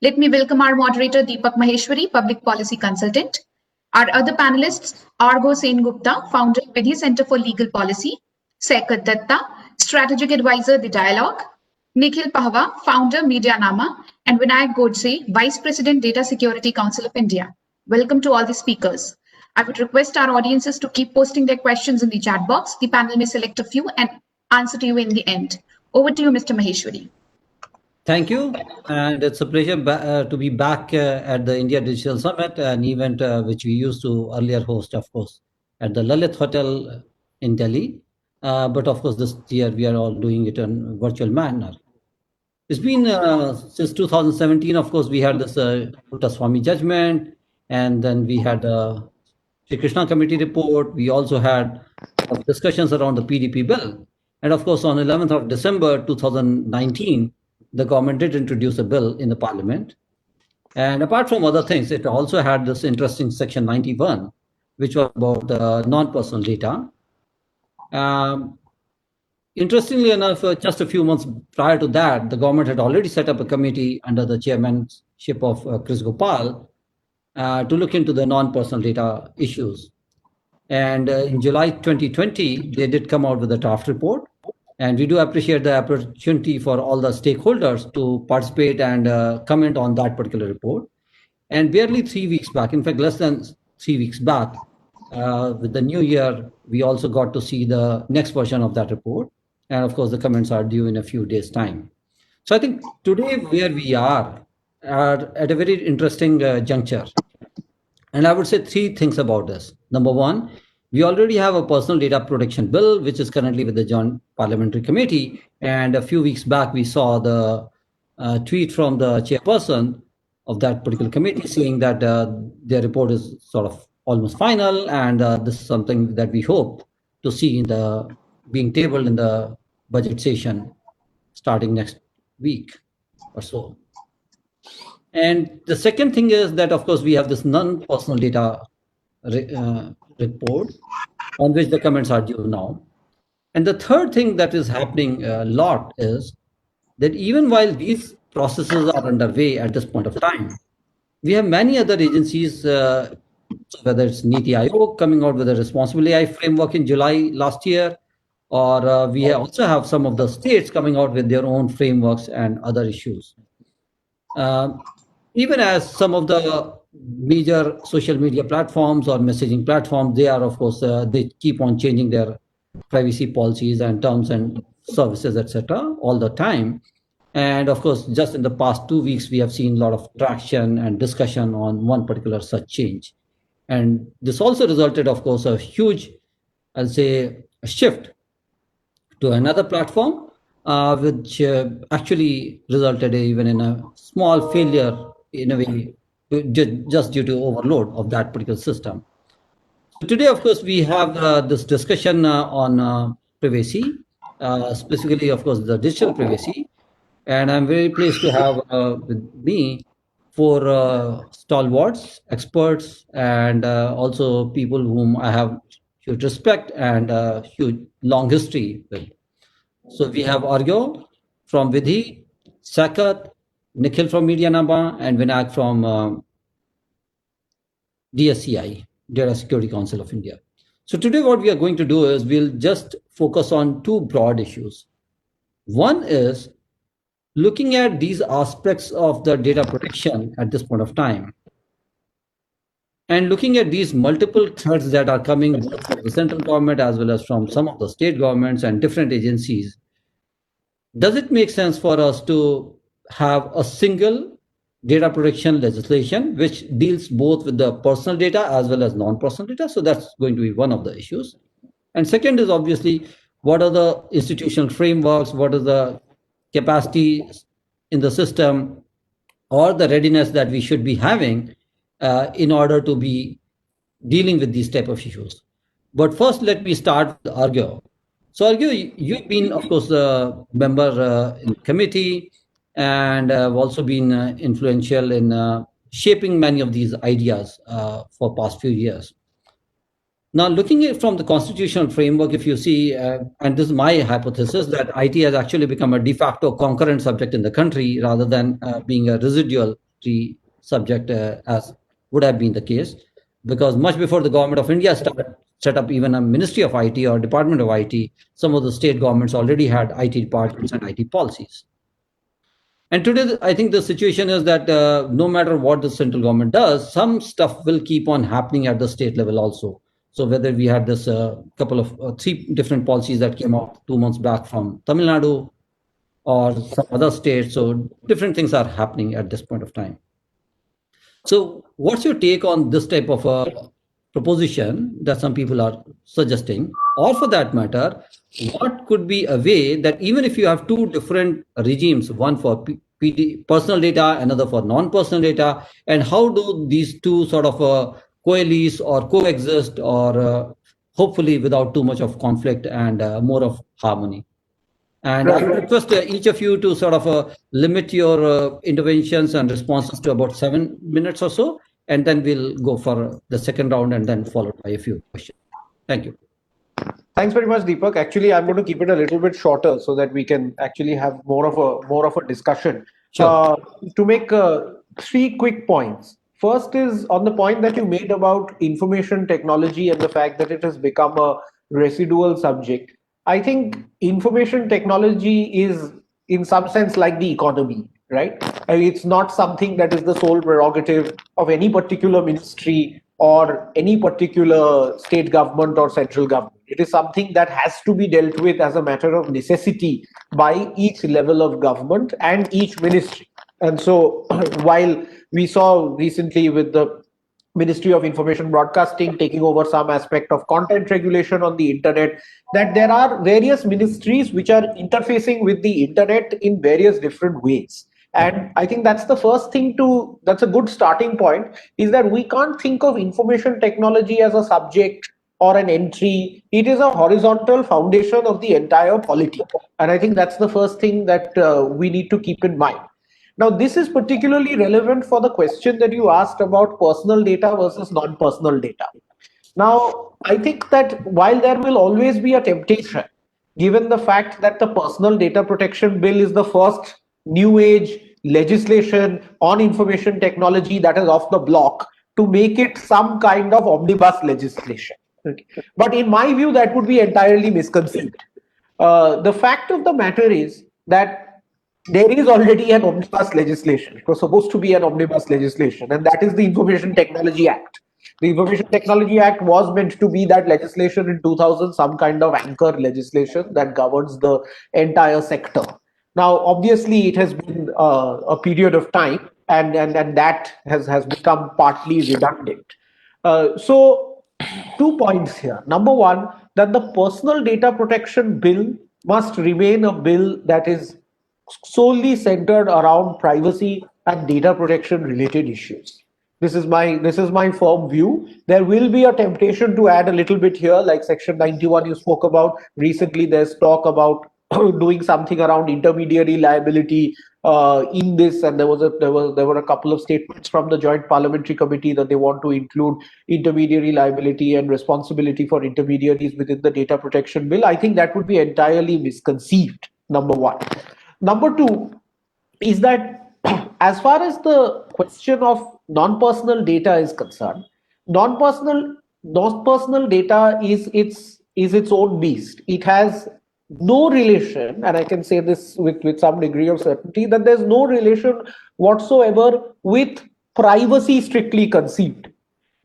Let me welcome our moderator, Deepak Maheshwari, Public Policy Consultant. Our other panelists, Arghya Sengupta, founder, Vidhi Center for Legal Policy, Saikat Datta, Strategic Advisor, The Dialogue, Nikhil Pahwa, founder, Medianama, and Vinayak Godse, Vice President, Data Security Council of India. Welcome to all the speakers. I would request our audiences to keep posting their questions in the chat box. The panel may select a few and answer to you in the end. Over to you, Mr. Maheshwari. Thank you, and it's a pleasure to be back at the India Digital Summit, an event which we used to earlier host, of course, at the Lalit Hotel in Delhi. But of course, this year we are all doing it in virtual manner. It's been since 2017, of course, we had this Swami judgment, and then we had the Sri Krishna Committee report. We also had discussions around the PDP bill. And of course, on 11th of December 2019, the government did introduce a bill in the parliament. And apart from other things, it also had this interesting section 91, which was about non-personal data. Interestingly enough, just a few months prior to that, the government had already set up a committee under the chairmanship of Chris Gopal to look into the non-personal data issues. And in July 2020, they did come out with a draft report. And we do appreciate the opportunity for all the stakeholders to participate and comment on that particular report. And barely 3 weeks back, in fact, less than 3 weeks back, with the new year, we also got to see the next version of that report. And of course, the comments are due in a few days' time. So I think today where we are at a very interesting juncture. And I would say three things about this. Number one, we already have a personal data protection bill, which is currently with the Joint Parliamentary Committee. And a few weeks back, we saw the tweet from the chairperson of that particular committee saying that their report is sort of almost final. And this is something that we hope to see in being tabled in the budget session starting next week or so. And the second thing is that, of course, we have this non-personal data report on which the comments are due now. And the third thing that is happening a lot is that even while these processes are underway at this point of time, we have many other agencies, whether it's Niti Aayog coming out with a responsible AI framework in July last year, or we also have some of the states coming out with their own frameworks and other issues. Even as some of the major social media platforms or messaging platforms, they are, of course, they keep on changing their privacy policies and terms and services, etc., all the time. And of course, just in the past 2 weeks, we have seen a lot of traction and discussion on one particular such change. And this also resulted, of course, a huge, I'll say, a shift to another platform, which actually resulted even in a small failure in a way, just due to overload of that particular system. So today, of course, we have this discussion on privacy, specifically, of course, the digital privacy. And I'm very pleased to have with me 4 stalwarts, experts, and also people whom I have huge respect and huge long history with. So we have Arghya from Vidhi, Saikat, Nikhil from Medianama, and Vinayak from DSCI, Data Security Council of India. So today what we are going to do is we'll just focus on 2 broad issues. One is looking at these aspects of the data protection at this point of time, and looking at these multiple threats that are coming both from the central government as well as from some of the state governments and different agencies. Does it make sense for us to have a single data protection legislation which deals both with the personal data as well as non-personal data? So that's going to be one of the issues. And second is obviously, what are the institutional frameworks, what is the capacity in the system or the readiness that we should be having in order to be dealing with these type of issues. But first, let me start with Arghya. So Arghya, you've been, of course, a member in the committee and have also been influential in shaping many of these ideas for past few years. Now, looking at from the constitutional framework, if you see, and this is my hypothesis, that IT has actually become a de facto concurrent subject in the country rather than being a residual mandatory subject as would have been the case, because much before the government of India set up even a Ministry of IT or Department of IT, some of the state governments already had IT departments and IT policies. And today, I think the situation is that no matter what the central government does, some stuff will keep on happening at the state level also. So whether we had this couple of 3 different policies that came out 2 months back from Tamil Nadu or some other states, so different things are happening at this point of time. So what's your take on this type of a proposition that some people are suggesting? Or for that matter, what could be a way that even if you have 2 different regimes, one for personal data, another for non-personal data, and how do these 2 sort of coalesce or coexist, or hopefully without too much of conflict and more of harmony? And I would request each of you to sort of limit your interventions and responses to about 7 minutes or so, and then we'll go for the second round and then followed by a few questions. Thank you. Thanks very much, Deepak. Actually, I'm going to keep it a little bit shorter so that we can actually have more of a discussion. Sure. To make 3 quick points. First is on the point that you made about information technology and the fact that it has become a residual subject. I think information technology is, in some sense, like the economy, right? I mean, it's not something that is the sole prerogative of any particular ministry or any particular state government or central government. It is something that has to be dealt with as a matter of necessity by each level of government and each ministry. And so, while we saw recently with the Ministry of Information Broadcasting taking over some aspect of content regulation on the internet, that there are various ministries which are interfacing with the internet in various different ways. And I think that's the first thing that's a good starting point, is that we can't think of information technology as a subject or an entry. It is a horizontal foundation of the entire polity. And I think that's the first thing that we need to keep in mind. Now, this is particularly relevant for the question that you asked about personal data versus non-personal data. Now, I think that while there will always be a temptation, given the fact that the Personal Data Protection Bill is the first new age legislation on information technology that is off the block, to make it some kind of omnibus legislation. Okay. But in my view, that would be entirely misconceived. The fact of the matter is that there is already an omnibus legislation. It was supposed to be an omnibus legislation, and that is the Information Technology Act. The Information Technology Act was meant to be that legislation in 2000, some kind of anchor legislation that governs the entire sector. Now, obviously, it has been a period of time, and that has become partly redundant. So, 2 points here. Number one, that the Personal Data Protection Bill must remain a bill that is solely centered around privacy and data protection related issues. This is my firm view. There will be a temptation to add a little bit here, like Section 91 you spoke about. Recently, there's talk about doing something around intermediary liability in this, and there were a couple of statements from the Joint Parliamentary Committee that they want to include intermediary liability and responsibility for intermediaries within the data protection bill. I think that would be entirely misconceived. Number one. Number two is that as far as the question of non-personal data is concerned, non-personal data is its own beast. It has no relation, and I can say this with some degree of certainty, that there's no relation whatsoever with privacy strictly conceived.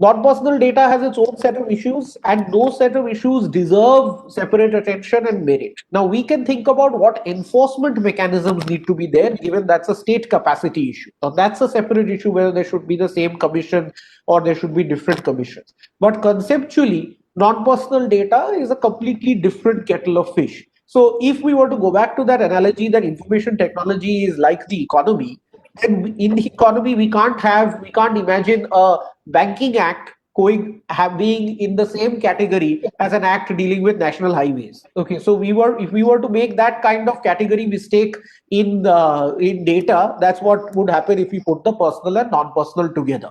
Non-personal data has its own set of issues, and those set of issues deserve separate attention and merit. Now, we can think about what enforcement mechanisms need to be there, given that's a state capacity issue. Now, that's a separate issue, whether there should be the same commission or there should be different commissions. But conceptually, non-personal data is a completely different kettle of fish. So if we were to go back to that analogy that information technology is like the economy, then in the economy we can't imagine a banking act being in the same category as an act dealing with national highways. Okay, so if we were to make that kind of category mistake in data, that's what would happen if we put the personal and non-personal together.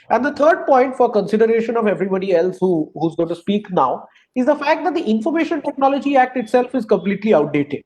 And the third point for consideration of everybody else who's going to speak now is the fact that the Information Technology Act itself is completely outdated.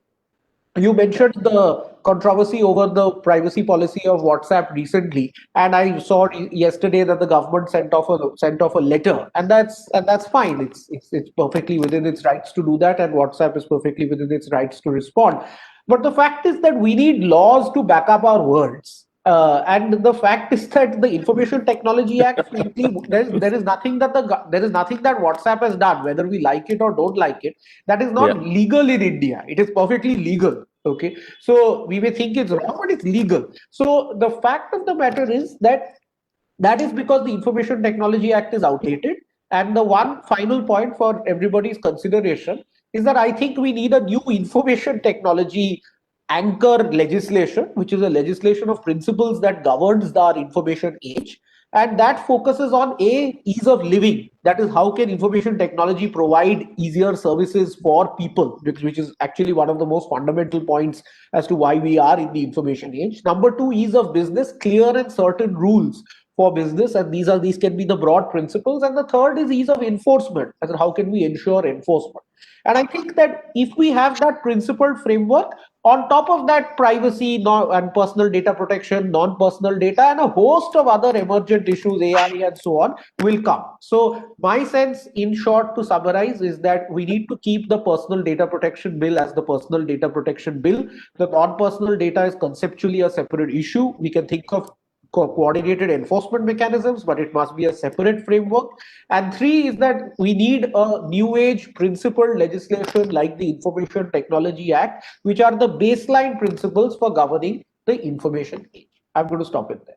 you mentioned the controversy over the privacy policy of WhatsApp recently, and I saw yesterday that the government sent off a letter, and that's fine. It's perfectly within its rights to do that, and WhatsApp is perfectly within its rights to respond. But the fact is that we need laws to back up our words. And the fact is that the Information Technology Act, frankly, there is nothing that there is nothing that WhatsApp has done, whether we like it or don't like it, that is not legal in India. It is perfectly legal. Okay, so we may think it's wrong, but it's legal. So the fact of the matter is that is because the Information Technology Act is outdated. And the one final point for everybody's consideration is that I think we need a new information technology anchor legislation, which is a legislation of principles that governs our information age. And that focuses on ease of living. That is, how can information technology provide easier services for people, which is actually one of the most fundamental points as to why we are in the information age. Number two, ease of business, clear and certain rules for business, and these can be the broad principles. And the third is ease of enforcement, as in how can we ensure enforcement. And I think that if we have that principled framework, on top of that, privacy and personal data protection, non-personal data, and a host of other emergent issues, AI and so on, will come. So my sense, in short, to summarize, is that we need to keep the personal data protection bill as the personal data protection bill. The non-personal data is conceptually a separate issue. We can think of coordinated enforcement mechanisms, but it must be a separate framework. And three is that we need a new age principled legislation like the Information Technology Act, which are the baseline principles for governing the information age. I'm going to stop it there.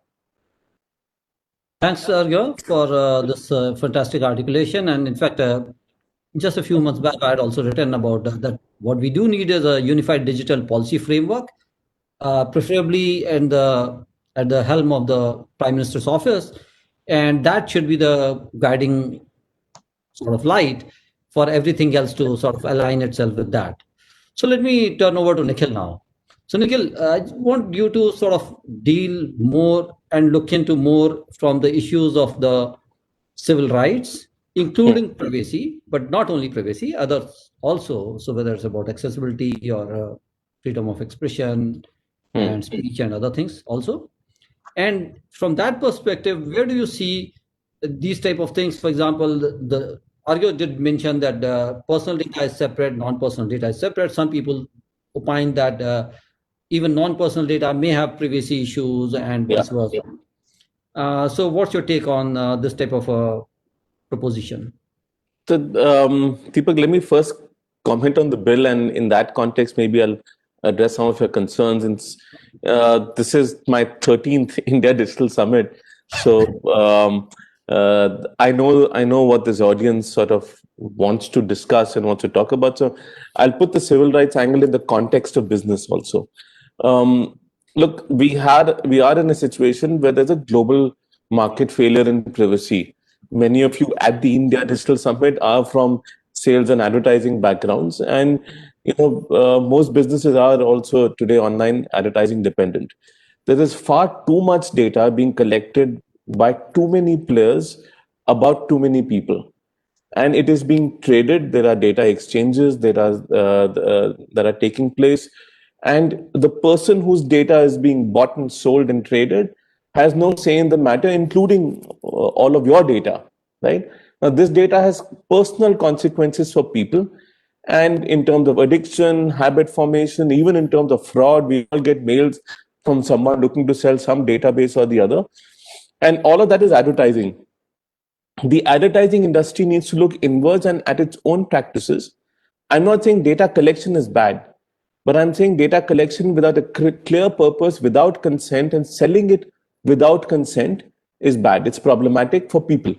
Thanks, Arghya, for this fantastic articulation. And in fact, just a few months back, I had also written about that. What we do need is a unified digital policy framework, preferably at the helm of the Prime Minister's office, and that should be the guiding sort of light for everything else to sort of align itself with that. So let me turn over to Nikhil now. So Nikhil, I want you to sort of deal more and look into more from the issues of the civil rights, including privacy, but not only privacy, others also. So whether it's about accessibility or freedom of expression and speech and other things also. And from that perspective, where do you see these type of things? For example, the Arghya did mention that personal data is separate, non-personal data is separate. Some people opine that even non-personal data may have privacy issues and vice versa. So what's your take on this type of proposition? So, Deepak, let me first comment on the bill, and in that context, maybe I'll address some of your concerns. This is my 13th India Digital Summit, so I know what this audience sort of wants to discuss and wants to talk about. So I'll put the civil rights angle in the context of business also. Look, we are in a situation where there's a global market failure in privacy. Many of you at the India Digital Summit are from sales and advertising backgrounds, and most businesses are also today online advertising dependent. There is far too much data being collected by too many players about too many people, and it is being traded. There are data exchanges that are taking place, and the person whose data is being bought and sold and traded has no say in the matter, including all of your data, right? Now, this data has personal consequences for people, and in terms of addiction, habit formation, even in terms of fraud, we all get mails from someone looking to sell some database or the other, and all of that is advertising. The advertising industry needs to look inwards and at its own practices. I'm not saying data collection is bad, but I'm saying data collection without a clear purpose, without consent, and selling it without consent is bad. It's problematic for people.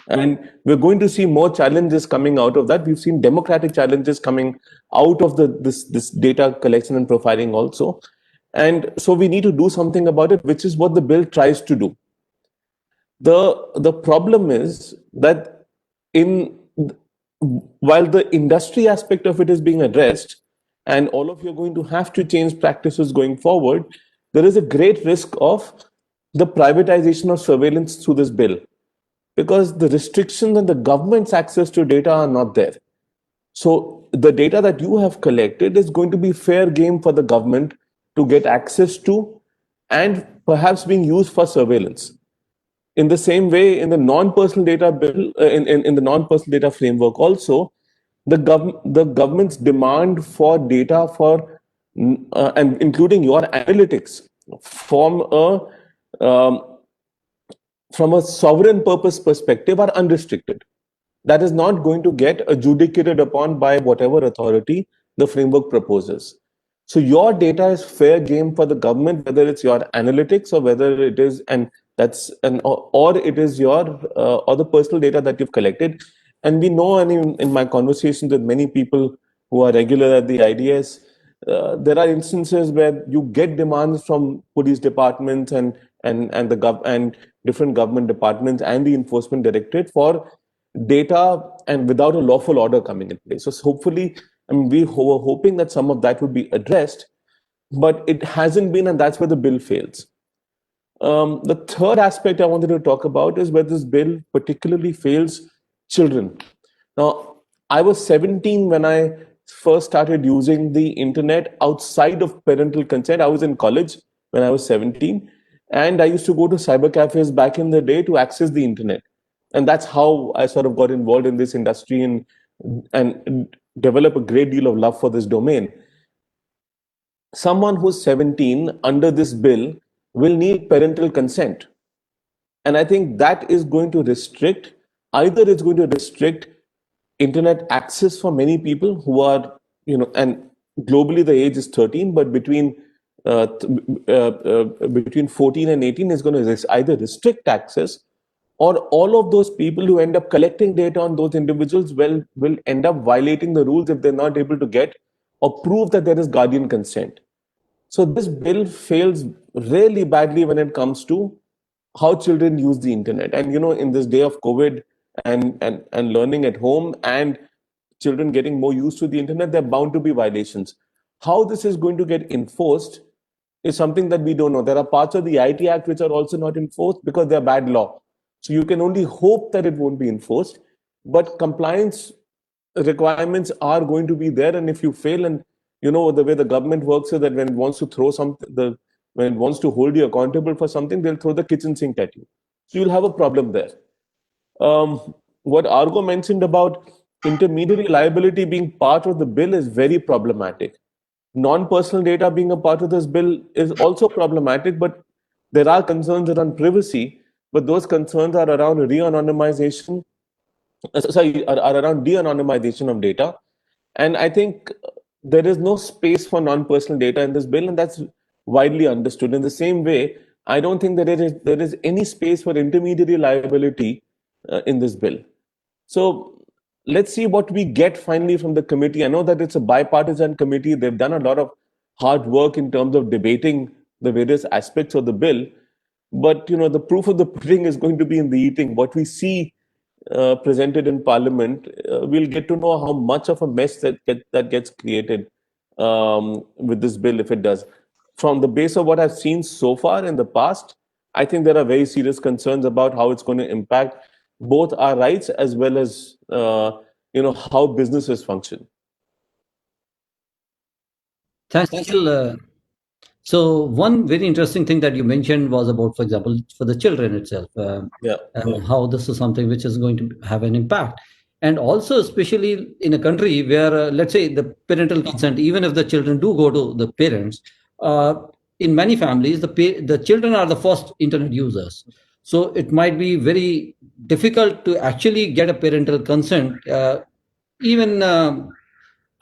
And we're going to see more challenges coming out of that. We've seen democratic challenges coming out of this data collection and profiling also. And so we need to do something about it, which is what the bill tries to do. The problem is that while the industry aspect of it is being addressed, and all of you are going to have to change practices going forward, there is a great risk of the privatization of surveillance through this bill, because the restrictions on the government's access to data are not there. So the data that you have collected is going to be fair game for the government to get access to and perhaps being used for surveillance. In the same way, in the non-personal data bill, in the non-personal data framework also, the government's demand for data for and including your analytics from a sovereign purpose perspective are unrestricted. That is not going to get adjudicated upon by whatever authority the framework proposes. So your data is fair game for the government, whether it's your analytics or whether it is or it is your or the personal data that you've collected. And we know, and in my conversations with many people who are regular at the IDS, there are instances where you get demands from police departments and different government departments and the enforcement directorate for data and without a lawful order coming in place. So hopefully, I mean, we were hoping that some of that would be addressed, but it hasn't been, and that's where the bill fails. The third aspect I wanted to talk about is where this bill particularly fails children. Now, I was 17 when I first started using the internet outside of parental consent. I was in college when I was 17, and I used to go to cyber cafes back in the day to access the internet. And that's how I sort of got involved in this industry and develop a great deal of love for this domain. Someone who's 17 under this bill will need parental consent. And I think that is going to restrict, either it's going to restrict internet access for many people who are, and globally the age is 13, but between 14 and 18 is going to either restrict access, or all of those people who end up collecting data on those individuals will end up violating the rules if they're not able to get or prove that there is guardian consent. So this bill fails really badly when it comes to how children use the internet. And in this day of COVID and learning at home and children getting more used to the internet, there are bound to be violations. How this is going to get enforced is something that we don't know. There are parts of the IT Act which are also not enforced because they're bad law. So you can only hope that it won't be enforced, but compliance requirements are going to be there. And if you fail, and the way the government works is that when it wants to throw something, when it wants to hold you accountable for something, they'll throw the kitchen sink at you. So you'll have a problem there. What Arghya mentioned about intermediary liability being part of the bill is very problematic. Non-personal data being a part of this bill is also problematic, but there are concerns around privacy, but those concerns are around de-anonymization of data. And I think there is no space for non-personal data in this bill, and that's widely understood. In the same way, I don't think that there is any space for intermediary liability in this bill. So let's see what we get finally from the committee. I know that it's a bipartisan committee. They've done a lot of hard work in terms of debating the various aspects of the bill. But the proof of the pudding is going to be in the eating. What we see presented in Parliament, we'll get to know how much of a mess that gets created with this bill if it does. From the base of what I've seen so far in the past, I think there are very serious concerns about how it's going to impact both our rights as well as how businesses function. Thanks, Nikhil. So one very interesting thing that you mentioned was about, for example, for the children itself, how this is something which is going to have an impact. And also, especially in a country where, let's say, the parental consent, even if the children do go to the parents, in many families, the children are the first internet users. So it might be very difficult to actually get a parental consent,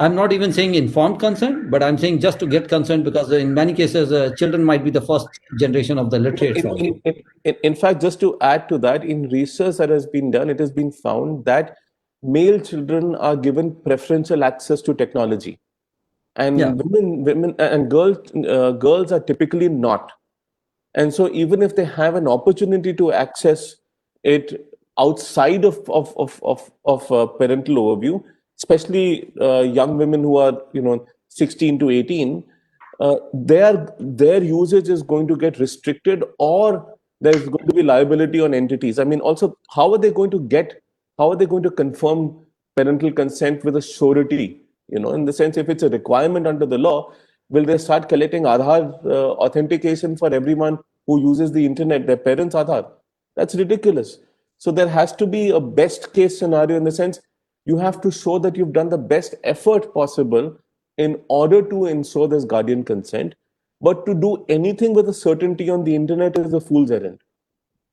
I'm not even saying informed consent, but I'm saying just to get consent, because in many cases, children might be the first generation of the literate. In fact, just to add to that, in research that has been done, it has been found that male children are given preferential access to technology, and women and girls are typically not. And so even if they have an opportunity to access it outside of parental overview, especially young women who are 16 to 18, their usage is going to get restricted, or there's going to be liability on entities. I mean, also, how are they going to confirm parental consent with a surety In the sense, if it's a requirement under the law, will they start collecting Aadhaar authentication for everyone who uses the internet, their parents' Aadhaar? That's ridiculous. So there has to be a best case scenario, in the sense you have to show that you've done the best effort possible in order to ensure there's guardian consent. But to do anything with a certainty on the internet is a fool's errand.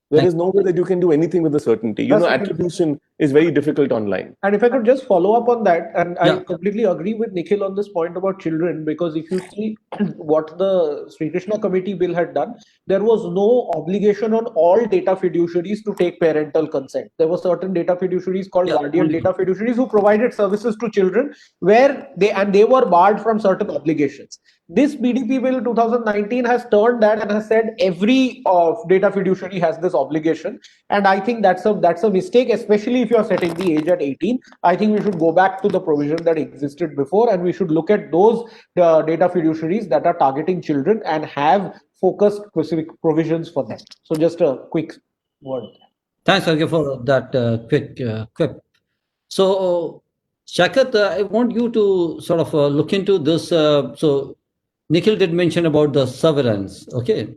There is no way that you can do anything with a certainty. Attribution is very difficult online. And if I could just follow up on that, and Yeah. I completely agree with Nikhil on this point about children, because if you see what the Sri Krishna Committee bill had done, there was no obligation on all data fiduciaries to take parental consent. There were certain data fiduciaries called guardian data fiduciaries who provided services to children where they were barred from certain obligations. This PDP bill 2019 has turned that and has said every data fiduciary has this obligation, and I think that's a mistake, especially if you are setting the age at 18. I think we should go back to the provision that existed before, and we should look at those data fiduciaries that are targeting children and have focused specific provisions for them. So just a quick word. Thanks, Arghya, for that quick quip. So, Saikat, I want you to sort of look into this. So, Nikhil did mention about the surveillance, okay?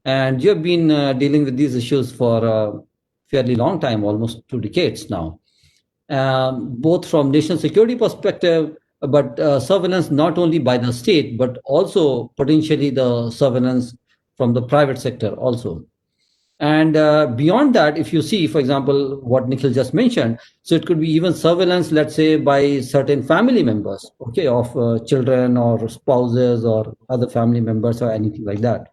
And you have been dealing with these issues for a fairly long time, almost 2 decades now, both from national security perspective, but surveillance not only by the state, but also potentially the surveillance from the private sector also. And beyond that, if you see, for example, what Nikhil just mentioned, so it could be even surveillance, let's say, by certain family members, okay, of children or spouses or other family members or anything like that.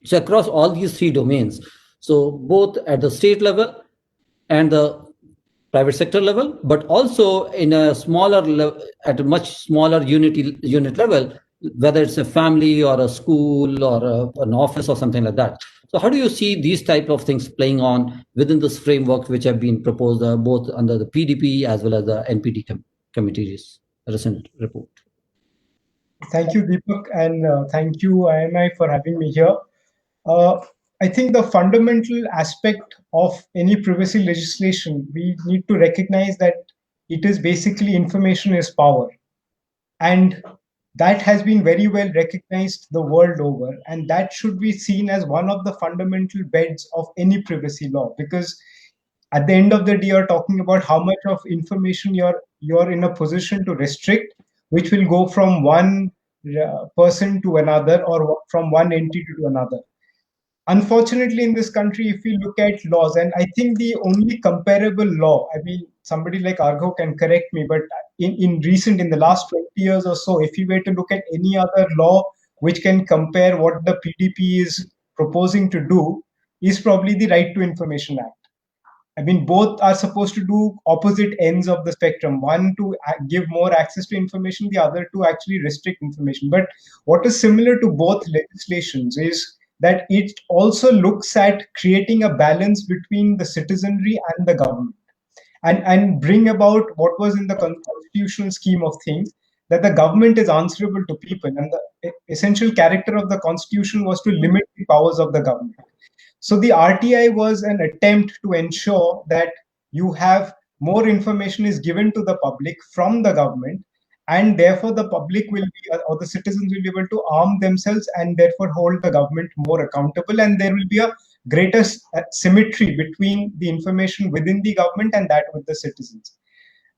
So across all these 3 domains, so both at the state level and the private sector level, but also in a smaller level, at a much smaller unit level, whether it's a family or a school or an office or something like that. So how do you see these type of things playing on within this framework which have been proposed both under the PDP as well as the NPT committee's recent report? Thank you, Deepak, and thank you, IMI, for having me here. I think the fundamental aspect of any privacy legislation, we need to recognize that it is basically information is power. And that has been very well recognized the world over. And that should be seen as one of the fundamental beds of any privacy law, because at the end of the day, you're talking about how much of information you're in a position to restrict, which will go from one person to another or from one entity to another. Unfortunately, in this country, if we look at laws, and I think the only comparable law, I mean, somebody like Arghya can correct me, but in the last 20 years or so, if you were to look at any other law which can compare what the PDP is proposing to do, is probably the Right to Information Act. I mean, both are supposed to do opposite ends of the spectrum. One to give more access to information, the other to actually restrict information. But what is similar to both legislations is that it also looks at creating a balance between the citizenry and the government, and bring about what was in the constitutional scheme of things, that the government is answerable to people. And the essential character of the constitution was to limit the powers of the government. So the RTI was an attempt to ensure that you have more information is given to the public from the government, and therefore the public will be, or the citizens will be able to arm themselves and therefore hold the government more accountable, and there will be a greater symmetry between the information within the government and that with the citizens.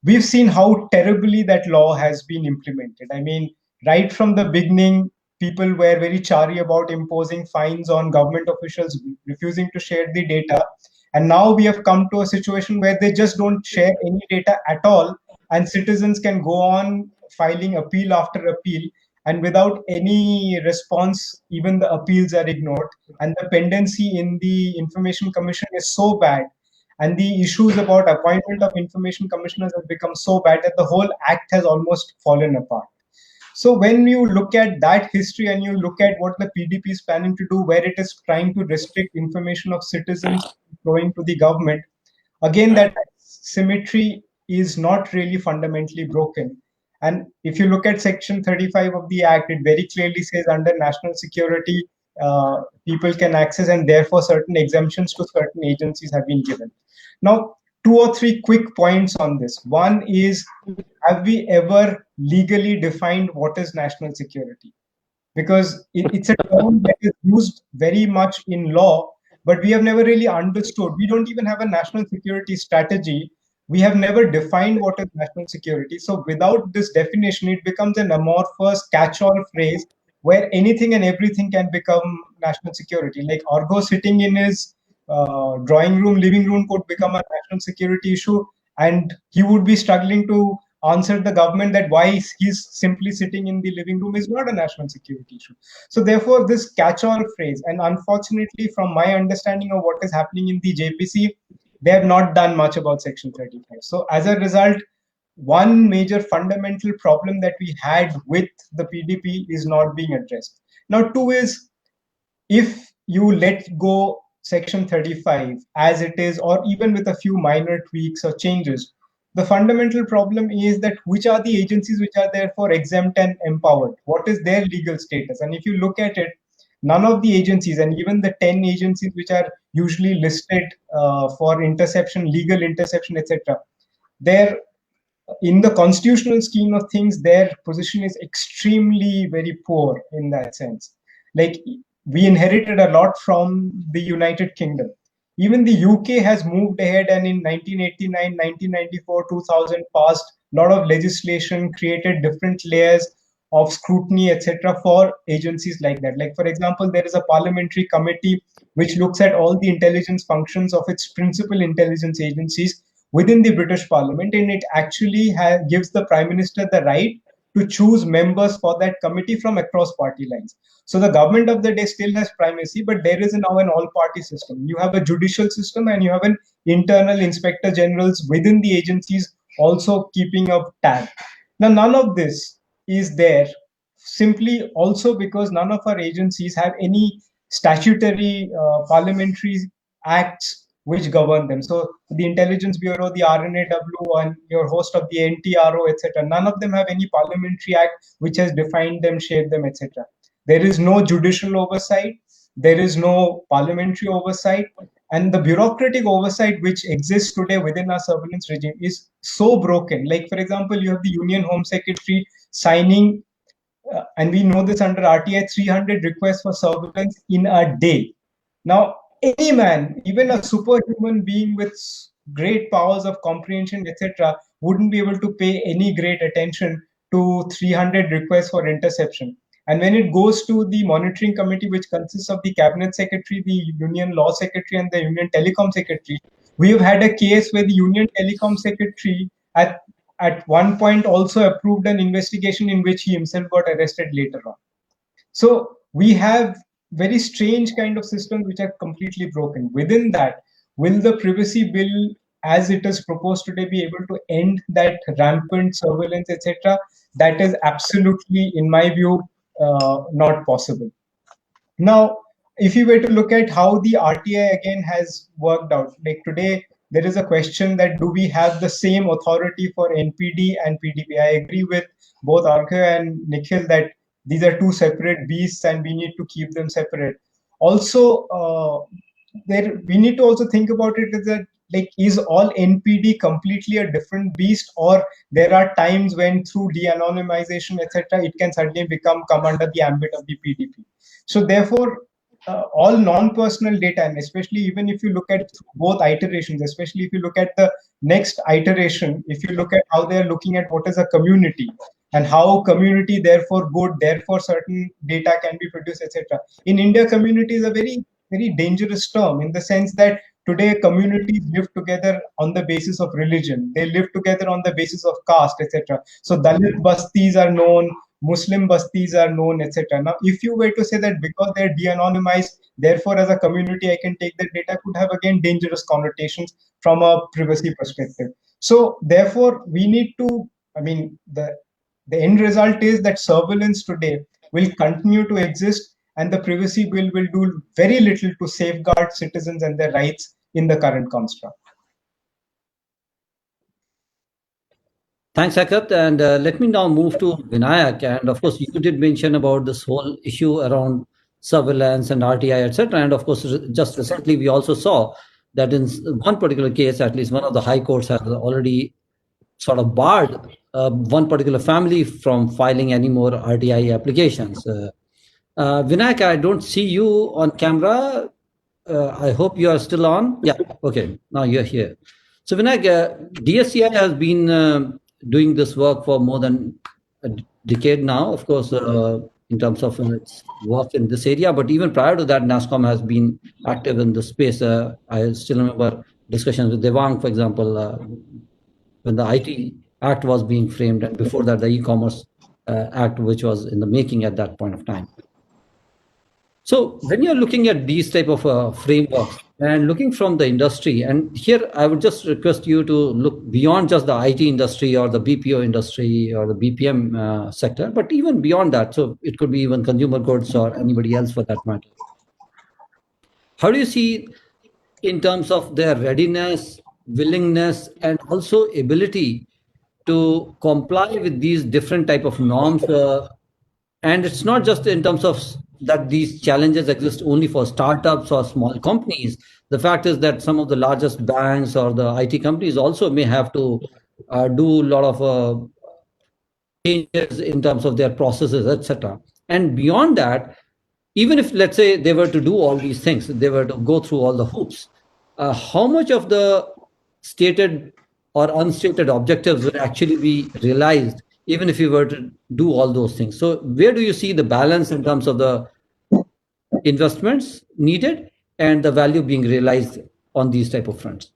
We've seen how terribly that law has been implemented. I mean, right from the beginning, people were very chary about imposing fines on government officials refusing to share the data. And now we have come to a situation where they just don't share any data at all, and citizens can go on filing appeal after appeal, and without any response, even the appeals are ignored. And the pendency in the Information Commission is so bad, and the issues about appointment of information commissioners have become so bad that the whole act has almost fallen apart. So when you look at that history and you look at what the PDP is planning to do, where it is trying to restrict information of citizens flowing to the government, again, that symmetry is not really fundamentally broken. And if you look at Section 35 of the Act, it very clearly says under national security, people can access, and therefore certain exemptions to certain agencies have been given. Now, two or three quick points on this. One is, have we ever legally defined what is national security? Because it's a term that is used very much in law, but we have never really understood. We don't even have a national security strategy. We have never defined what is national security. So without this definition, it becomes an amorphous catch-all phrase where anything and everything can become national security. Like Arghya sitting in his drawing room, living room could become a national security issue, and he would be struggling to answer the government that why he's simply sitting in the living room is not a national security issue. So therefore, this catch-all phrase, and unfortunately, from my understanding of what is happening in the JPC, they have not done much about Section 35. So as a result, one major fundamental problem that we had with the PDP is not being addressed. Now, two is, if you let go Section 35 as it is, or even with a few minor tweaks or changes, the fundamental problem is that which are the agencies which are therefore exempt and empowered? What is their legal status? And if you look at it, none of the agencies, and even the 10 agencies which are usually listed for interception, legal interception, etc., they're in the constitutional scheme of things, their position is extremely very poor in that sense. Like, we inherited a lot from the United Kingdom. Even the UK has moved ahead, and in 1989, 1994, 2000 passed a lot of legislation, created different layers of scrutiny, etc., for agencies like that. Like, for example, there is a parliamentary committee which looks at all the intelligence functions of its principal intelligence agencies within the British Parliament, and it actually gives the Prime Minister the right to choose members for that committee from across party lines. So the government of the day still has primacy, but there is now an all-party system. You have a judicial system, and you have an internal inspector generals within the agencies also keeping up tab. Now, none of this is there simply also because none of our agencies have any statutory parliamentary acts which govern them. So the Intelligence Bureau, the RNAW, and your host of the NTRO, etc., none of them have any parliamentary act which has defined them, shaped them, etc. There is no judicial oversight. There is no parliamentary oversight. And the bureaucratic oversight which exists today within our surveillance regime is so broken. Like, for example, you have the Union Home Secretary signing, and we know this under RTI, 300 requests for surveillance in a day. Now, any man, even a superhuman being with great powers of comprehension, etc., wouldn't be able to pay any great attention to 300 requests for interception. And when it goes to the monitoring committee, which consists of the cabinet secretary, the union law secretary, and the union telecom secretary, we have had a case where the union telecom secretary at one point also approved an investigation in which he himself got arrested later on. So we have very strange kind of systems which are completely broken. Within that, will the privacy bill as it is proposed today be able to end that rampant surveillance, etc.? That is absolutely, in my view, not possible. Now, if you were to look at how the RTI again has worked out, like today, there is a question that do we have the same authority for NPD and PDP? I agree with both Arghya and Nikhil that these are two separate beasts and we need to keep them separate. Also, we need to also think about it as that, like, is all NPD completely a different beast, or there are times when through de-anonymization, etc., it can suddenly come under the ambit of the PDP. So therefore, all non-personal data, and especially even if you look at both iterations, especially if you look at the next iteration, if you look at how they're looking at what is a community and how community therefore good, therefore certain data can be produced, etc. In India, community is a very, very dangerous term in the sense that today communities live together on the basis of religion. They live together on the basis of caste, etc. So Dalit bastis are known, Muslim bastis are known, etc. Now, if you were to say that because they're de-anonymized, therefore as a community I can take that data, could have again dangerous connotations from a privacy perspective. So therefore, we need to, I mean, the end result is that surveillance today will continue to exist, and the privacy bill will do very little to safeguard citizens and their rights in the current construct. Thanks, Saikat. And let me now move to Vinayak. And of course, you did mention about this whole issue around surveillance and RTI, etc. And of course, just recently, we also saw that in one particular case, at least one of the high courts has already sort of barred one particular family from filing any more RTI applications. Vinayak, I don't see you on camera. I hope you are still on. Yeah, okay, now you're here. So Vinayak, DSCI has been doing this work for more than a decade now, of course, in terms of its work in this area. But even prior to that, NASSCOM has been active in the space. I still remember discussions with Devang, for example, when the IT Act was being framed, and before that, the E-commerce Act, which was in the making at that point of time. So when you're looking at these type of frameworks and looking from the industry, and here I would just request you to look beyond just the IT industry or the BPO industry or the BPM sector, but even beyond that. So it could be even consumer goods or anybody else for that matter. How do you see in terms of their readiness, willingness, and also ability to comply with these different type of norms? And it's not just in terms of that these challenges exist only for startups or small companies. The fact is that some of the largest banks or the IT companies also may have to do a lot of changes in terms of their processes, etc. And beyond that, even if, let's say, they were to do all these things, they were to go through all the hoops, how much of the stated or unstated objectives will actually be realized, even if you were to do all those things? So where do you see the balance in terms of the investments needed and the value being realized on these type of fronts?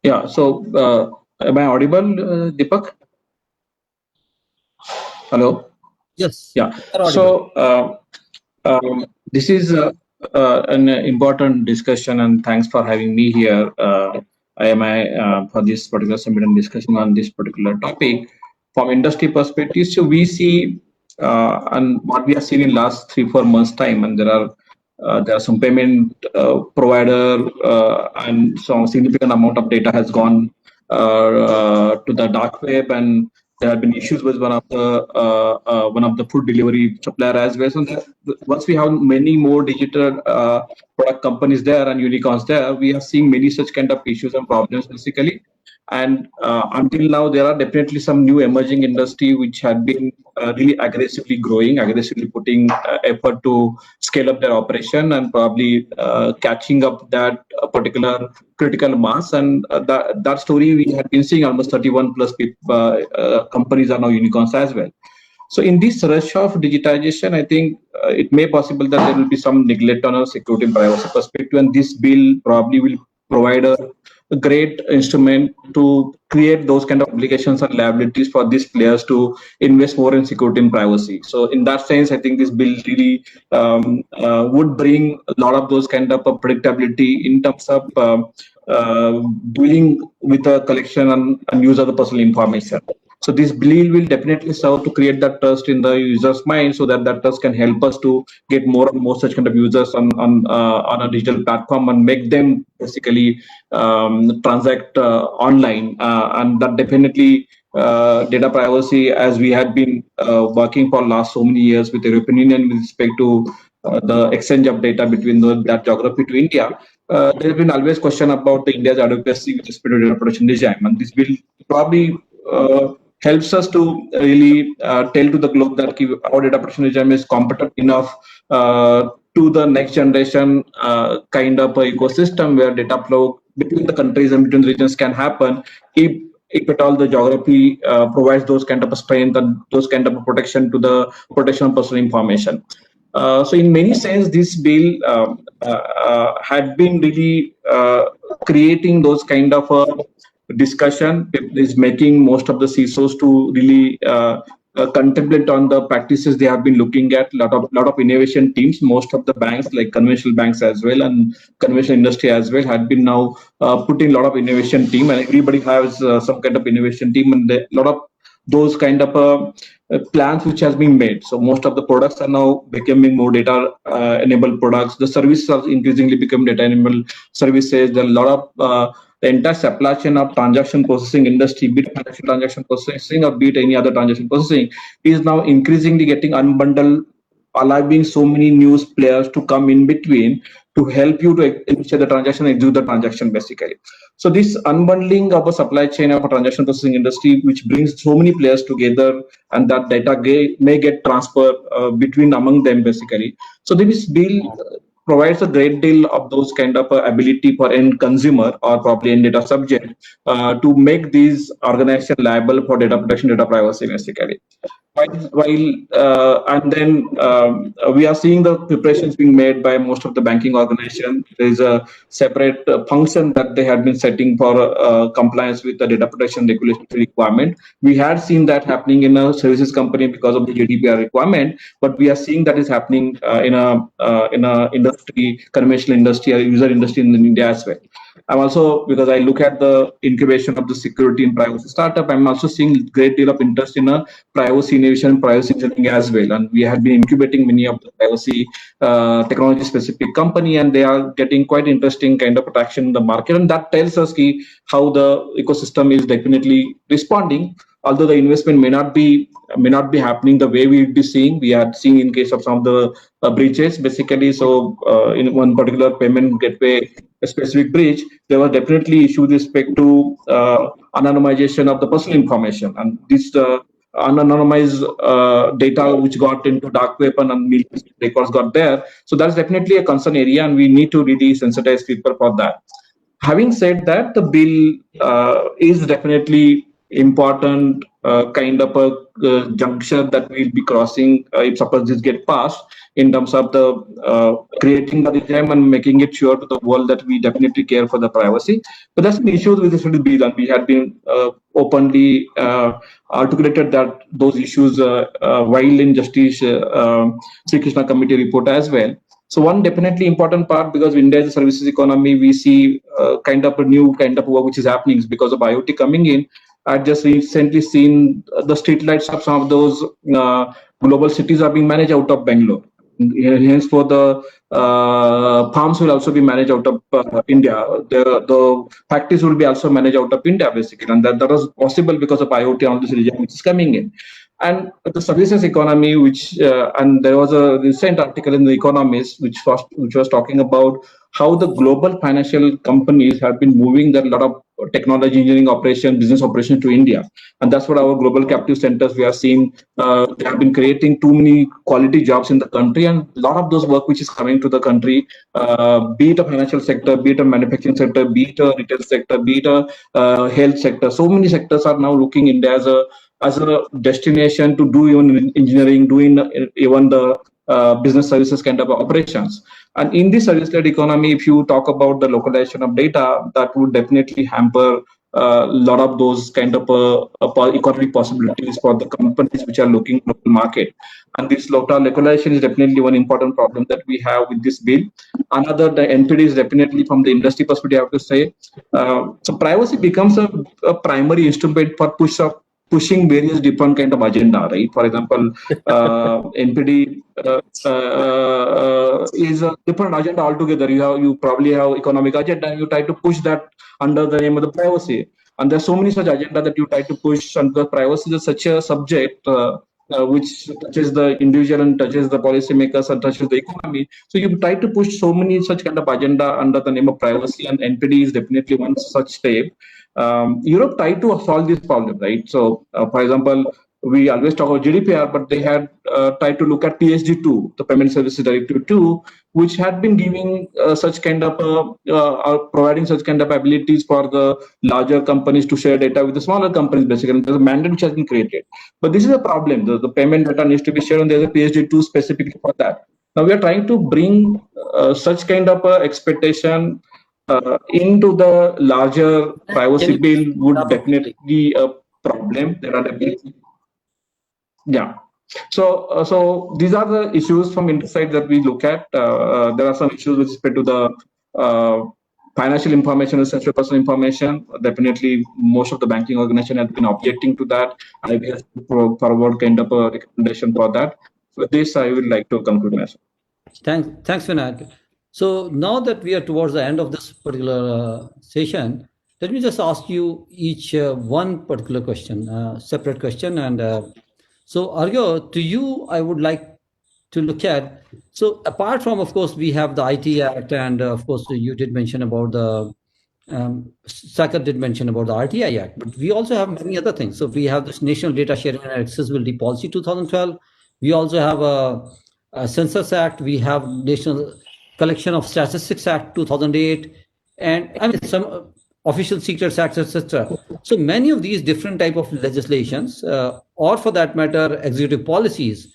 Yeah, so am I audible, Deepak? Hello? Yes. Yeah. So this is an important discussion, and thanks for having me here. I am for this particular summit and discussion on this particular topic. From industry perspective, so we see and what we have seen in last 3-4 months time, and there are some payment provider and some significant amount of data has gone to the dark web, and there have been issues with one of the food delivery supplier as well. So once we have many more digital product companies there and unicorns there, we are seeing many such kind of issues and problems basically. And until now, there are definitely some new emerging industry which had been really aggressively growing, aggressively putting effort to scale up their operation and probably catching up that particular critical mass. And that story we have been seeing, almost 31 plus companies are now unicorns as well. So in this rush of digitization, I think it may possible that there will be some neglect on a security and privacy perspective, and this bill probably will provide a great instrument to create those kind of obligations and liabilities for these players to invest more in security and privacy. So in that sense, I think this bill really would bring a lot of those kind of predictability in terms of dealing with the collection and use of the personal information. So this bill will definitely serve to create that trust in the user's mind, so that trust can help us to get more and more such kind of users on a digital platform and make them basically transact online. And that definitely data privacy, as we had been working for last so many years with the European Union with respect to the exchange of data between that geography to India. There has been always question about the India's adequacy with respect to data protection regime, and this bill probably helps us to really tell to the globe that our data protection regime is competent enough to the next generation kind of ecosystem where data flow between the countries and between the regions can happen if at all the geography provides those kind of strength and those kind of protection to the protection of personal information. So in many sense, this bill had been really creating those kind of discussion. It is making most of the CISOs to really contemplate on the practices they have been looking at. Lot of innovation teams, most of the banks, like conventional banks as well and conventional industry as well, had been now putting a lot of innovation team, and everybody has some kind of innovation team, and a lot of those kind of plans which has been made. So most of the products are now becoming more data enabled products. The services are increasingly becoming data enabled services. There are a lot of the entire supply chain of transaction processing industry, be it financial transaction processing or be it any other transaction processing, is now increasingly getting unbundled allowing so many new players to come in between to help you to initiate the transaction and execute the transaction basically. So this unbundling of a supply chain of a transaction processing industry, which brings so many players together, and that data may get transferred between among them basically. So this bill provides a great deal of those kind of ability for end consumer or probably end data subject to make these organizations liable for data protection, data privacy basically. And then we are seeing the preparations being made by most of the banking organization. There is a separate function that they had been setting for compliance with the data protection regulatory requirement. We had seen that happening in a services company because of the GDPR requirement, but we are seeing that is happening in a industry, conventional industry or user industry in India as well. I'm also, because I look at the incubation of the security and privacy startup, I'm also seeing great deal of interest in a privacy innovation, privacy engineering as well. And we have been incubating many of the privacy technology specific company, and they are getting quite interesting kind of traction in the market. And that tells us how the ecosystem is definitely responding. Although the investment may not be happening the way we would be seeing. We are seeing in case of some of the breaches basically. So in one particular payment gateway, a specific breach, there were definitely issues with respect to anonymization of the personal information, and this unanonymized data which got into dark web and millions of records got there. So that's definitely a concern area, and we need to really sensitize people for that. Having said that, the bill is definitely important kind of a juncture that we'll be crossing if suppose this get passed, in terms of the creating the regime and making it sure to the world that we definitely care for the privacy. But that's an issue with this bill, and we had been openly articulated that those issues while in Justice Sri Krishna Committee report as well. So one definitely important part, because India is a services economy, we see kind of a new kind of work which is happening because of IoT coming in. I've just recently seen the streetlights of some of those global cities are being managed out of Bangalore. Hence, for the farms will also be managed out of India. The factories will be also managed out of India, basically, and that was possible because of IoT on this region which is coming in. And the services economy, which and there was a recent article in the Economist which was talking about how the global financial companies have been moving their lot of technology, engineering operation, business operation to India, and that's what our global captive centers we are seeing. They have been creating too many quality jobs in the country, and a lot of those work which is coming to the country, be it a financial sector, be it a manufacturing sector, be it a retail sector, be it a health sector. So many sectors are now looking India as a destination to do even engineering, doing even the business services kind of operations. And in this service-led economy, if you talk about the localization of data, that would definitely hamper a lot of those kind of economic possibilities for the companies which are looking at the market. And this localization is definitely one important problem that we have with this bill. Another, the NPD is definitely from the industry perspective, I have to say. So privacy becomes a primary instrument for pushing various different kind of agenda, right? For example, NPD is a different agenda altogether. You probably have economic agenda, and you try to push that under the name of the privacy. And there's so many such agenda that you try to push under privacy is such a subject which touches the individual and touches the policymakers and touches the economy. So you try to push so many such kind of agenda under the name of privacy, and NPD is definitely one such step. Europe tried to solve this problem, right? So, for example, we always talk about GDPR, but they had tried to look at PSD2, the Payment Services Directive 2, which had been giving such kind of providing such kind of abilities for the larger companies to share data with the smaller companies, basically. There's a mandate which has been created. But this is a problem. The payment data needs to be shared, and there's a PSD2 specifically for that. Now we are trying to bring such kind of expectation into the larger privacy bill would definitely be a problem. There are definitely, yeah. So these are the issues from inside that we look at. There are some issues with respect to the financial information and sensitive personal information. Definitely, most of the banking organization have been objecting to that. I will forward kind of a recommendation for that. With this, I would like to conclude myself. Thanks, Vinayak. So now that we are towards the end of this particular session, let me just ask you each one particular question, separate question. And so, Arghya, to you, I would like to look at. So apart from, of course, we have the IT Act, and of course, you did mention about the Saikat did mention about the RTI Act, but we also have many other things. So we have this National Data Sharing and Accessibility Policy 2012. We also have a Census Act. We have National Collection of Statistics Act 2008, and I mean some Official Secrets Act, etc. So many of these different type of legislations, or for that matter, executive policies,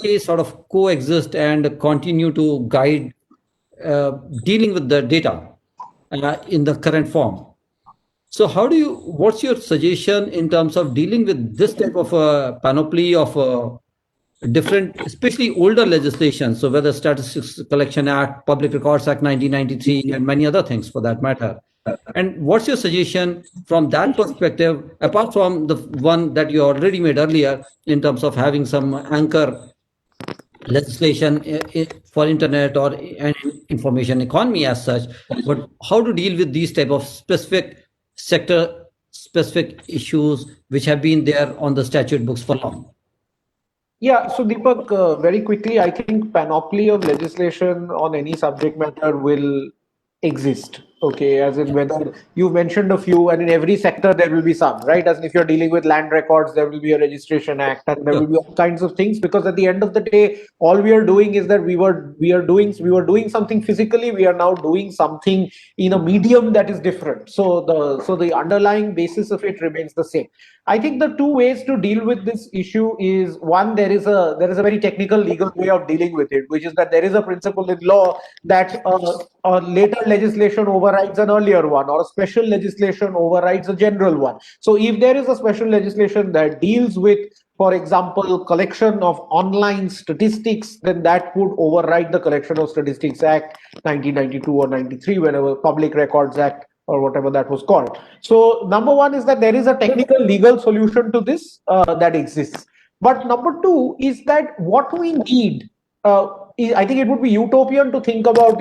they sort of coexist and continue to guide dealing with the data in the current form. So what's your suggestion in terms of dealing with this type of a panoply of different, especially older legislation? So whether Statistics Collection Act, Public Records Act 1993, and many other things for that matter. And what's your suggestion from that perspective, apart from the one that you already made earlier in terms of having some anchor legislation for internet or information economy as such, but how to deal with these type of specific sector specific issues which have been there on the statute books for long? Yeah, so Deepak, very quickly, I think panoply of legislation on any subject matter will exist. Okay, as in whether you mentioned a few, and in every sector there will be some, right? As in if you're dealing with land records, there will be a registration act, and there will be all kinds of things. Because at the end of the day, all we are doing is that we were doing something physically. We are now doing something in a medium that is different. So the underlying basis of it remains the same. I think the two ways to deal with this issue is, one, there is a very technical legal way of dealing with it, which is that there is a principle in law that a later legislation overrides an earlier one, or a special legislation overrides a general one. So if there is a special legislation that deals with, for example, collection of online statistics, then that would override the Collection of Statistics Act 1992 or 93, whenever Public Records Act or whatever that was called. So number one is that there is a technical legal solution to this that exists. But number two is that what we need, I think it would be utopian to think about,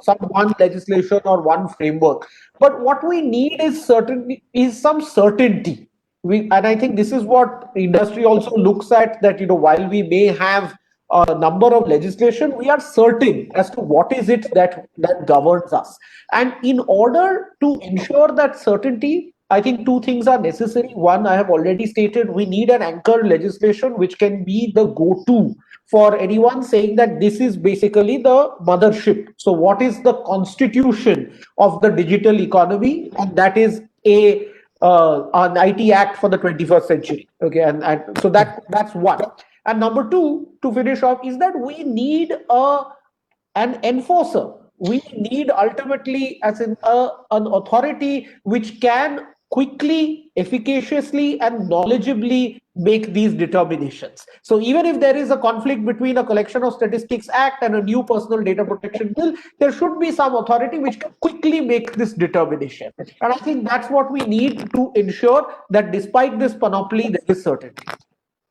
some one legislation or one framework. But what we need is some certainty. And I think this is what industry also looks at, that while we may have a number of legislation, we are certain as to what is it that governs us. And in order to ensure that certainty, I think two things are necessary. One, I have already stated, we need an anchor legislation which can be the go-to for anyone saying that this is basically the mothership. So what is the constitution of the digital economy? And that is an IT Act for the 21st century. Okay, and so that's one. And number two, to finish off, is that we need an enforcer. We need ultimately, as in an authority which can quickly, efficaciously, and knowledgeably make these determinations. So even if there is a conflict between a Collection of Statistics Act and a new Personal Data Protection Bill, there should be some authority which can quickly make this determination. And I think that's what we need to ensure that despite this panoply, there is certainty.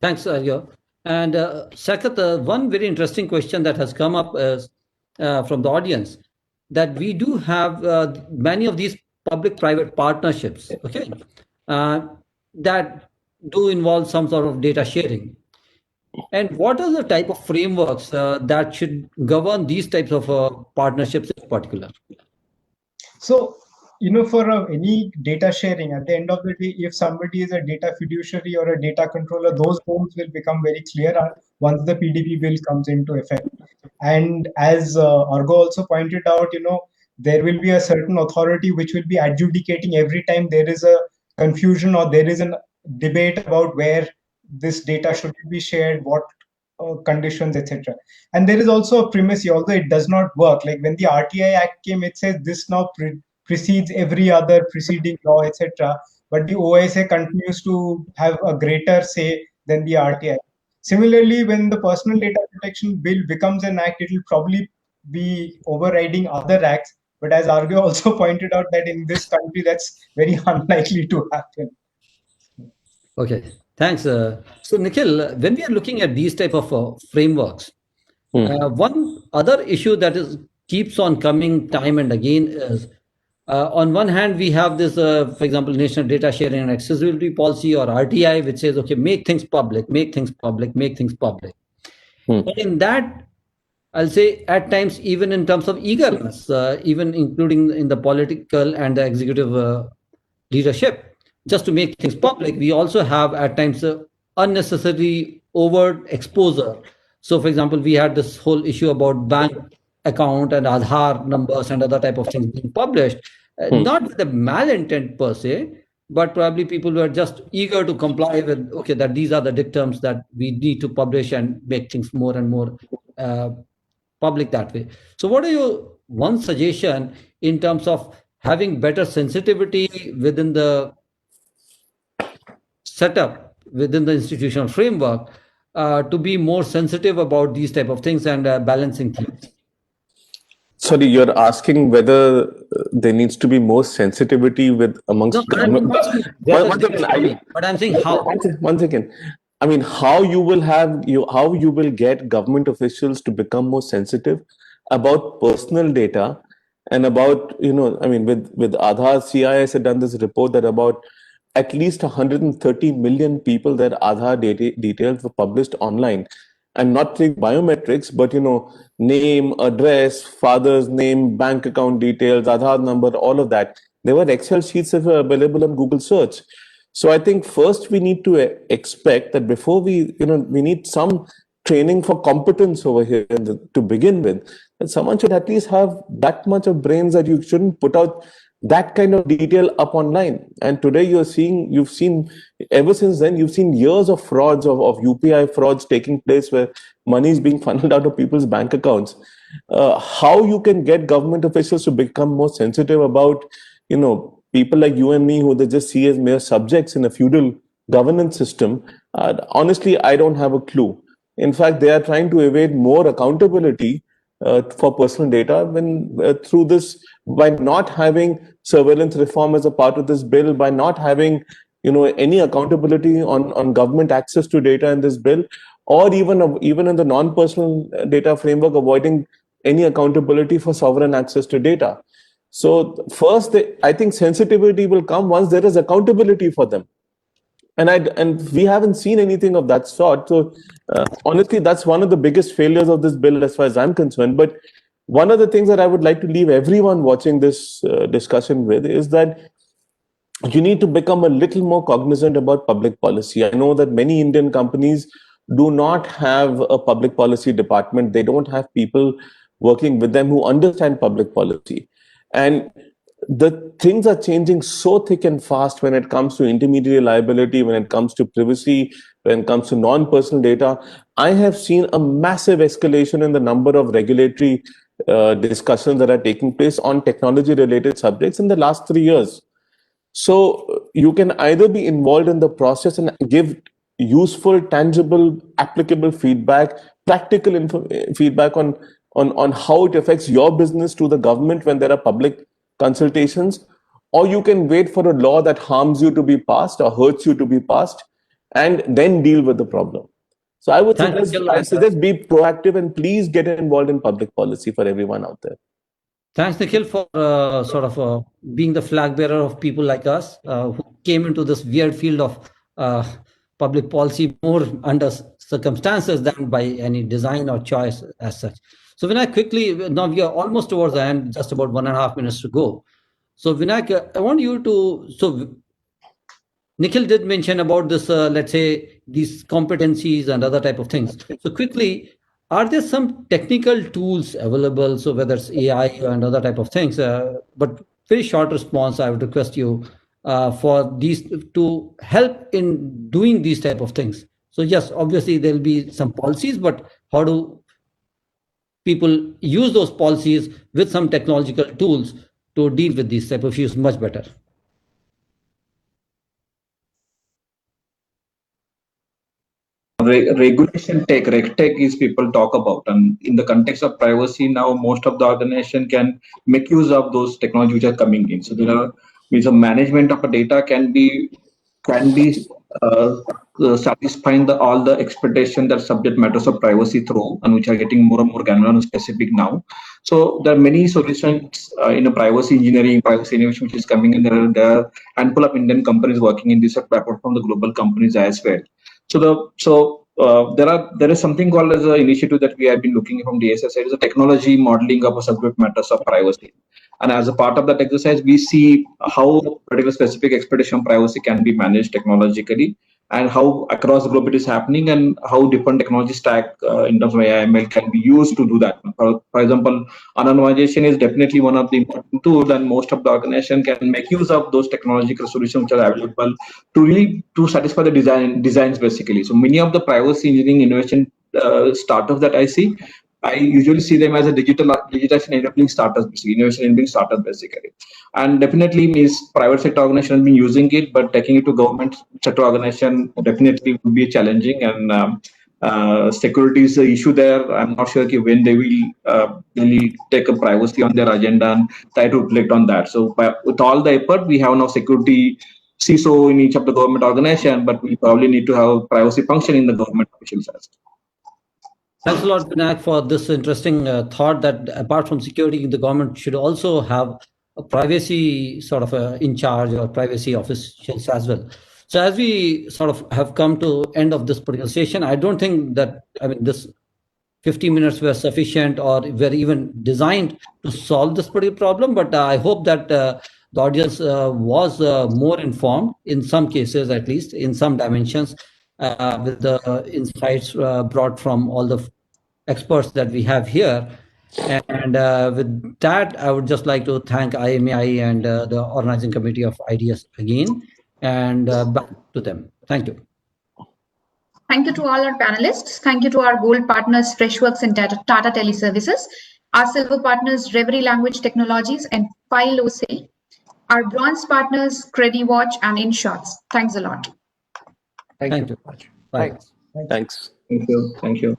Thanks, Arghya. And Saikat, one very interesting question that has come up is, from the audience, that we do have many of these public-private partnerships, okay, that do involve some sort of data sharing. And what are the type of frameworks that should govern these types of partnerships in particular? So, for any data sharing, at the end of the day, if somebody is a data fiduciary or a data controller, those roles will become very clear once the PDP bill comes into effect. And as Arghya also pointed out, there will be a certain authority which will be adjudicating every time there is a confusion or there is a debate about where this data should be shared, what conditions, etc. And there is also a premise, although it does not work. Like when the RTI Act came, it says this now precedes every other preceding law, etc. But the OSA continues to have a greater say than the RTI. Similarly, when the Personal Data Protection Bill becomes an act, it will probably be overriding other acts. But as Arghya also pointed out, that in this country, that's very unlikely to happen. Okay, thanks. So Nikhil, when we are looking at these type of frameworks, one other issue that keeps on coming time and again is, on one hand, we have this, for example, National Data Sharing and Accessibility Policy, or RTI, which says, okay, make things public, make things public, make things public. But in that, I'll say at times, even in terms of eagerness, even including in the political and the executive leadership, just to make things public, we also have at times unnecessary overt exposure. So, for example, we had this whole issue about bank account and Aadhaar numbers and other type of things being published, not with a malintent per se, but probably people were just eager to comply with, okay, that these are the dictums that we need to publish and make things more and more public that way. So what are your one suggestion in terms of having better sensitivity within the setup, within the institutional framework, to be more sensitive about these type of things and balancing things? Sorry, you're asking whether there needs to be more sensitivity with amongst government. But I'm saying how. One second. I mean, how you will get government officials to become more sensitive about personal data and about, I mean, with Aadhaar, CIS had done this report that about at least 130 million people, their Aadhaar details were published online, and not take biometrics, but name, address, father's name, bank account details, Aadhaar number, all of that. There were Excel sheets that were available on Google search. So I think first we need to expect that before we need some training for competence over here to begin with, that someone should at least have that much of brains that you shouldn't put out that kind of detail up online. And today you've seen ever since then, you've seen years of frauds, of UPI frauds taking place where money is being funneled out of people's bank accounts. How you can get government officials to become more sensitive about, people like you and me who they just see as mere subjects in a feudal governance system, honestly, I don't have a clue. In fact, they are trying to evade more accountability for personal data through this, by not having surveillance reform as a part of this bill, by not having any accountability on government access to data in this bill, or even in the non-personal data framework, avoiding any accountability for sovereign access to data. So first, I think sensitivity will come once there is accountability for them. And we haven't seen anything of that sort. So honestly, that's one of the biggest failures of this bill as far as I'm concerned. But one of the things that I would like to leave everyone watching this discussion with is that you need to become a little more cognizant about public policy. I know that many Indian companies do not have a public policy department. They don't have people working with them who understand public policy. And the things are changing so thick and fast when it comes to intermediary liability, when it comes to privacy, when it comes to non-personal data. I have seen a massive escalation in the number of regulatory discussions that are taking place on technology-related subjects in the last 3 years. So you can either be involved in the process and give useful, tangible, applicable feedback, practical feedback on how it affects your business to the government when there are public consultations, or you can wait for a law that harms you to be passed or hurts you to be passed and then deal with the problem. So I would suggest be proactive and please get involved in public policy for everyone out there. Thanks, Nikhil, for being the flag bearer of people like us who came into this weird field of public policy more under circumstances than by any design or choice as such. So Vinayak, quickly, now we are almost towards the end, just about 1.5 minutes to go. So Vinayak, I want you to, so Nikhil did mention about this, let's say, these competencies and other type of things. So quickly, are there some technical tools available? So whether it's AI and other type of things, but very short response, I would request you for these to help in doing these type of things. So yes, obviously there'll be some policies, but how do people use those policies with some technological tools to deal with these type of issues much better? Regulation tech, RegTech is people talk about, and in the context of privacy now, most of the organization can make use of those technology which are coming in. So there are, with the management of a data can be satisfying all the expectation that subject matters of privacy through, and which are getting more and more granular specific now. So there are many solutions in a privacy engineering, privacy innovation which is coming in. There are a handful of Indian companies working in this apart from the global companies as well. So there is something called as an initiative that we have been looking from DSCI. It is a technology modeling of a subject matters of privacy. And as a part of that exercise, we see how particular specific expectation privacy can be managed technologically, and how across the globe it is happening, and how different technology stack in terms of AI/ML can be used to do that. For example, anonymization is definitely one of the important tools, and most of the organization can make use of those technological solutions which are available to satisfy the designs basically. So many of the privacy engineering innovation startups that I see, I usually see them as a digitization enabling startups, basically, innovation enabling startups, basically. And definitely means private sector organization has been using it, but taking it to government sector organization definitely would be challenging. And security is the issue there. I'm not sure when they will really take a privacy on their agenda and try to reflect on that. So with all the effort, we have now security CISO in each of the government organization, but we probably need to have privacy function in the government officials as well. Thanks a lot, Vinayak, for this interesting thought that apart from security, the government should also have a privacy sort of in charge or privacy officials as well. So as we sort of have come to end of this particular session, I don't think that, this 50 minutes were sufficient or were even designed to solve this particular problem. But I hope that the audience was more informed in some cases, at least in some dimensions, with the insights brought from all the experts that we have here. And with that, I would just like to thank IMAI and the organizing committee of IDS again, and back to them. Thank you. Thank you to all our panelists. Thank you to our gold partners, Freshworks and Tata Teleservices, our silver partners, Reverie Language Technologies and FileOC, our bronze partners, CrediWatch and InShots. Thanks a lot. Thank you. Bye. Thanks. Thanks. Thank you. Thank you.